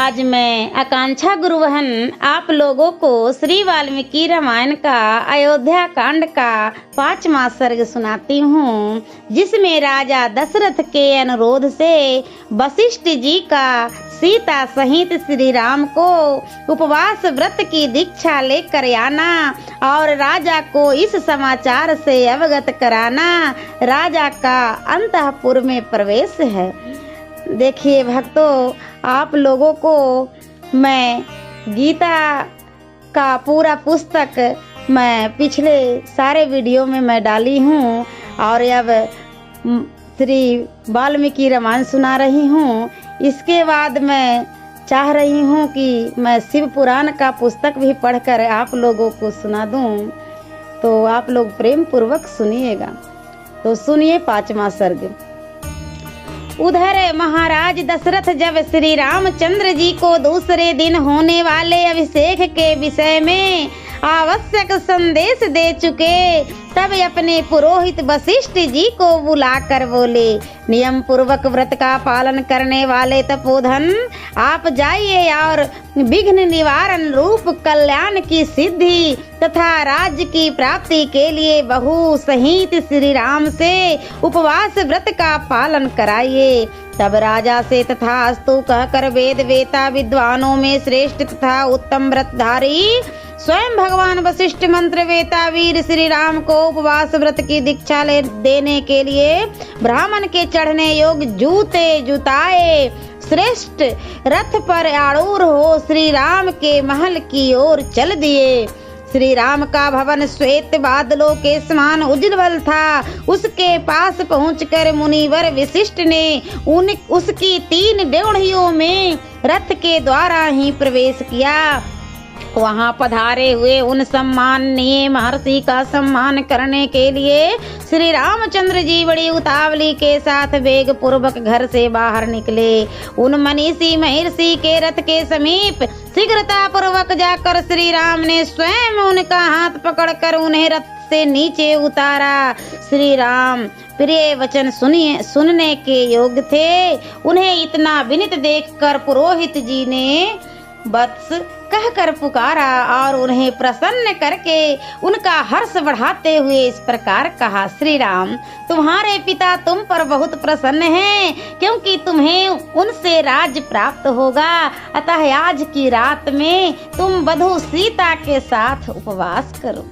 आज मैं आकांक्षा गुरुवहन आप लोगों को श्री वाल्मीकि रामायण का अयोध्या कांड का 5वां सर्ग सुनाती हूँ, जिसमें राजा दशरथ के अनुरोध से वशिष्ठ जी का सीता सहित श्री राम को उपवास व्रत की दीक्षा लेकर आना और राजा को इस समाचार से अवगत कराना राजा का अंतःपुर में प्रवेश है। देखिए भक्तों, आप लोगों को मैं गीता का पूरा पुस्तक मैं पिछले सारे वीडियो में मैं डाली हूँ और अब श्री वाल्मीकि रामायण सुना रही हूँ। इसके बाद मैं चाह रही हूँ कि मैं शिव पुराण का पुस्तक भी पढ़कर आप लोगों को सुना दूँ, तो आप लोग प्रेम पूर्वक सुनिएगा। तो सुनिए 5वां सर्ग। उधर महाराज दशरथ जब श्री रामचंद्र जी को दूसरे दिन होने वाले अभिषेक के विषय में आवश्यक संदेश दे चुके, तब अपने पुरोहित वशिष्ठ जी को बुलाकर बोले, नियम पूर्वक व्रत का पालन करने वाले तपोधन, आप जाइए और विघ्न निवारण रूप कल्याण की सिद्धि तथा राज्य की प्राप्ति के लिए बहू सहित श्री राम से उपवास व्रत का पालन कराइए। तब राजा से तथास्तु कहकर वेद वेता विद्वानों में श्रेष्ठ तथा उत्तम व्रतधारी स्वयं भगवान वशिष्ठ मंत्र वेता वीर श्री राम को उपवास व्रत की दीक्षा देने के लिए ब्राह्मण के चढ़ने योग्य जूते जुताए श्रेष्ठ रथ पर आरूढ़ हो श्री राम के महल की ओर चल दिए। श्री राम का भवन श्वेत बादलों के समान उज्ज्वल था। उसके पास पहुंचकर मुनिवर वशिष्ठ ने उसकी 3 ड्योढ़ियों में रथ के द्वारा ही प्रवेश किया। वहां पधारे हुए उन सम्माननीय महर्षि का सम्मान करने के लिए श्री रामचंद्र जी बड़ी उतावली के साथ वेग पूर्वक घर से बाहर निकले। उन मनीषी महर्षि के रथ के समीप शीघ्रता पूर्वक जाकर श्री राम ने स्वयं उनका हाथ पकड़कर उन्हें रथ से नीचे उतारा। श्री राम प्रिय वचन सुनने के योग्य थे। उन्हें इतना विनीत देखकर पुरोहित जी ने वत्स कहकर पुकारा और उन्हें प्रसन्न करके उनका हर्ष बढ़ाते हुए इस प्रकार कहा, श्री राम, तुम्हारे पिता तुम पर बहुत प्रसन्न हैं, क्योंकि तुम्हें उनसे राज्य प्राप्त होगा। अतः आज की रात में तुम वधू सीता के साथ उपवास करो।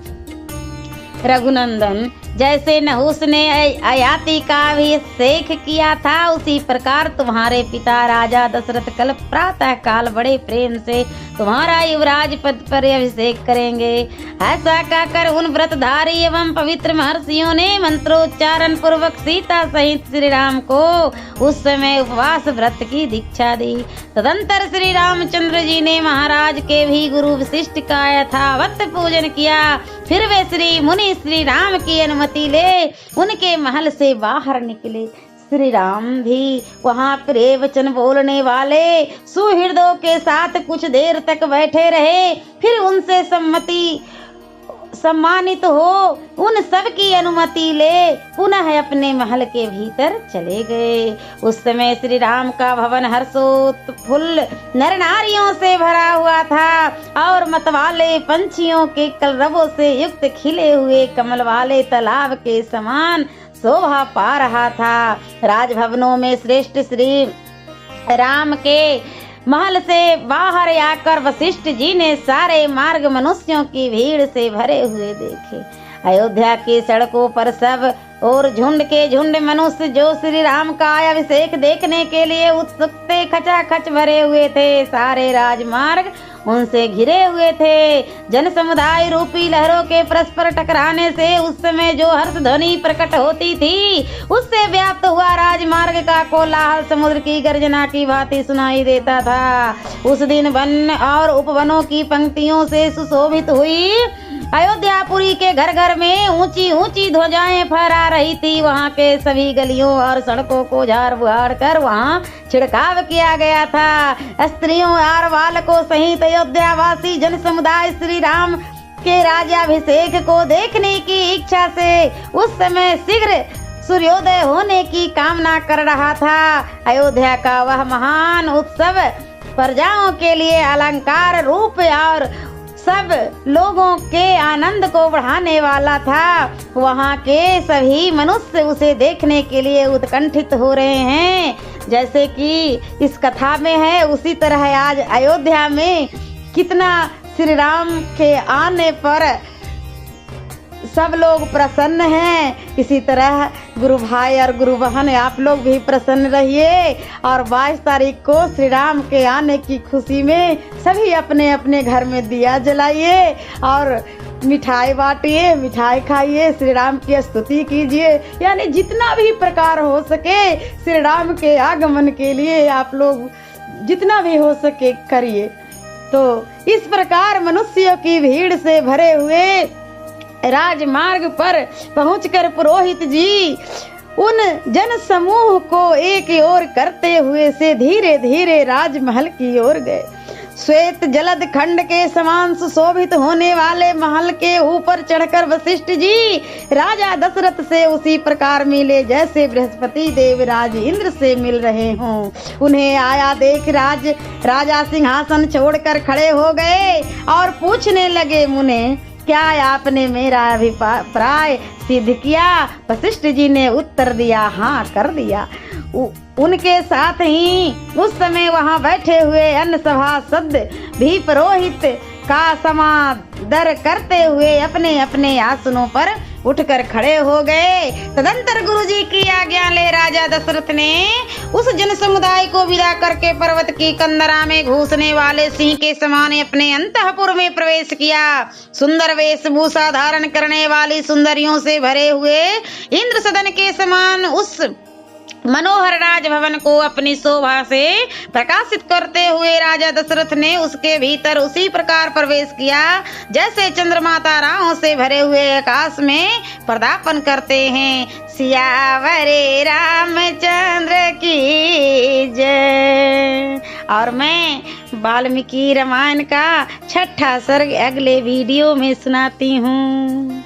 रघुनंदन, जैसे नहुस ने अयाति का अभिषेक किया था, उसी प्रकार तुम्हारे पिता राजा दशरथ कल प्रातः काल बड़े प्रेम से तुम्हारा युवराज पद पर अभिषेक करेंगे। ऐसा कहकर उन व्रतधारी एवं पवित्र महर्षियों ने मंत्रोच्चारण पूर्वक सीता सहित श्री राम को उस समय उपवास व्रत की दीक्षा दी। तदंतर श्री रामचंद्र जी ने महाराज के भी गुरु वशिष्ठ का यथावत पूजन किया। फिर वे श्री मुनि श्री राम की अनुमति ले उनके महल से बाहर निकले। श्री राम भी वहाँ प्रिय वचन बोलने वाले सुहृदों के साथ कुछ देर तक बैठे रहे। फिर उनसे सम्मानित हो उन सब की अनुमति ले पुनः अपने महल के भीतर चले गए। उस समय श्री राम का भवन हर्षोत्फुल्ल नर नारियों से भरा हुआ था और मतवाले पंछियों के कलरवों से युक्त खिले हुए कमल वाले तालाब के समान शोभा पा रहा था। राजभवनों में श्रेष्ठ श्री राम के महल से बाहर आकर वशिष्ठ जी ने सारे मार्ग मनुष्यों की भीड़ से भरे हुए देखे। अयोध्या की सड़कों पर सब और झुंड के झुंड मनुष्य जो श्री राम का अभिषेक देखने के लिए उत्सुक थे, खचाखच भरे हुए थे। सारे राजमार्ग उनसे घिरे हुए थे। जन समुदाय रूपी लहरों के परस्पर टकराने से उस समय जो हर्ष ध्वनि प्रकट होती थी, उससे व्याप्त हुआ राजमार्ग का कोलाहल समुद्र की गर्जना की भांति सुनाई देता था। उस दिन वन और उपवनों की पंक्तियों से सुशोभित हुई अयोध्यापुरी के घर घर में ऊंची ऊंची ध्वजाएं फहरा रही थी। वहां के सभी गलियों और सड़कों को झाड़ बुहाड़ कर वहां छिड़काव किया गया था। स्त्रियों और बालकों सहित अयोध्यावासी जन समुदाय श्री राम के राज्याभिषेक को देखने की इच्छा से उस समय शीघ्र सूर्योदय होने की कामना कर रहा था। अयोध्या का वह महान उत्सव प्रजाओं के लिए अलंकार रूप और सब लोगों के आनंद को बढ़ाने वाला था। वहाँ के सभी मनुष्य उसे देखने के लिए उत्कंठित हो रहे हैं। जैसे कि इस कथा में है, उसी तरह आज अयोध्या में कितना श्री राम के आने पर सब लोग प्रसन्न हैं। इसी तरह गुरु भाई और गुरु बहन आप लोग भी प्रसन्न रहिए और 22 तारीख को श्री राम के आने की खुशी में सभी अपने अपने घर में दिया जलाइए और मिठाई बांटिए, मिठाई खाइए, श्री राम की स्तुति कीजिए। यानी जितना भी प्रकार हो सके श्री राम के आगमन के लिए आप लोग जितना भी हो सके करिए। तो इस प्रकार मनुष्यों की भीड़ से भरे हुए राजमार्ग पर पहुंचकर पुरोहित जी उन जन समूह को एक ओर करते हुए से धीरे धीरे राजमहल की ओर गए। श्वेत जलद खंड के समान सुशोभित होने वाले महल के ऊपर चढ़कर वशिष्ठ जी राजा दशरथ से उसी प्रकार मिले जैसे बृहस्पति देवराज इंद्र से मिल रहे हों। उन्हें आया देख राजा सिंहासन छोड़कर खड़े हो गए और पूछने लगे, मुने क्या आपने मेरा अभिप्राय सिद्ध किया? वशिष्ठ जी ने उत्तर दिया, हाँ कर दिया। उनके साथ ही उस समय वहां बैठे हुए अन्य सभासद भी पुरोहित का समादर करते हुए अपने अपने आसनों पर उठकर खड़े हो गए। तदंतर गुरुजी की आज्ञा ले राजा दशरथ ने उस जन समुदाय को विदा करके पर्वत की कंदरा में घुसने वाले सिंह के समान अपने अंतःपुर में प्रवेश किया। सुंदर वेशभूषा धारण करने वाली सुंदरियों से भरे हुए इंद्र सदन के समान उस मनोहर राजभवन को अपनी शोभा से प्रकाशित करते हुए राजा दशरथ ने उसके भीतर उसी प्रकार प्रवेश किया जैसे चंद्रमा ताराओं से भरे हुए आकाश में पदार्पण करते हैं। सियावरे रामचंद्र की जय। और मैं वाल्मीकि रामायण का 6ठा सर्ग अगले वीडियो में सुनाती हूँ।